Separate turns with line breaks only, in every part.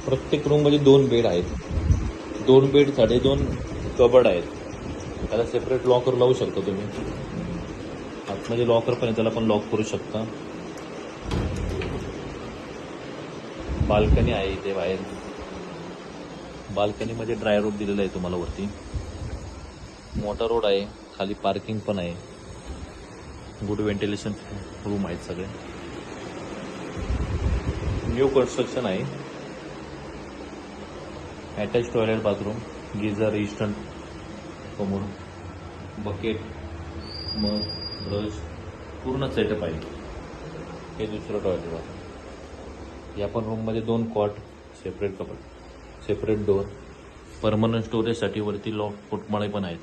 प्रत्येक रूम मध्ये 2 बेड आहेत, 2 बेड साठी 2 कबड आहेत. त्याला सेपरेट लॉकर लावू शकता तुम्ही. आतमध्ये लॉकर पण आहे, त्याला पण लॉक करू शकता. बाल्कनी आहे इथे बाहेर. बाल्कनीमध्ये ड्राय रूम दिलेला आहे तुम्हाला वरती. मोठा रोड आहे, खाली पार्किंग पण आहे. गुड व्हेंटिलेशन रूम आहेत सगळे. न्यू कन्स्ट्रक्शन आहे. Attach toilet, bathroom, geyser, eastern commode, bucket, mug brush, पूर्ण सेटअप आहे. हे दुसरं टॉयलेट बाथरूम. या पण रूममध्ये 2 cot, separate cupboard, separate door. Permanent स्टोरेजसाठी वरती लॉक पोटमाळे पण आहेत.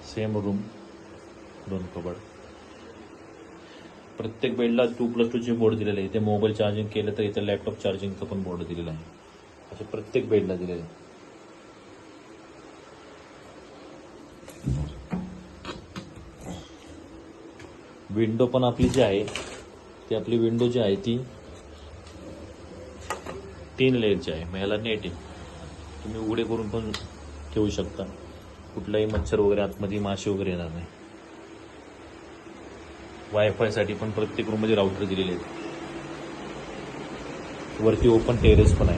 Same room, 2 cupboard. प्रत्येक बेडला 2+2 चे बोर्ड दिलेले आहे. इथे मोबाईल चार्जिंग केलं तर इथे लॅपटॉप चार्जिंगचं पण बोर्ड दिलेला आहे. असे प्रत्येक बेडला दिलेले आहे. विंडो पण आपली जी आहे ती आपली विंडो जी आहे ती 3 लेअरची आहे. मग याला नेट आहे, तुम्ही उघडे करून पण ठेवू शकता. कुठलाही मच्छर वगैरे आतमध्ये, माशी वगैरे येणार नाही. वायफायसाठी पण प्रत्येक रूममध्ये राउटर दिलेले आहेत. वरती ओपन टेरेस पण आहे.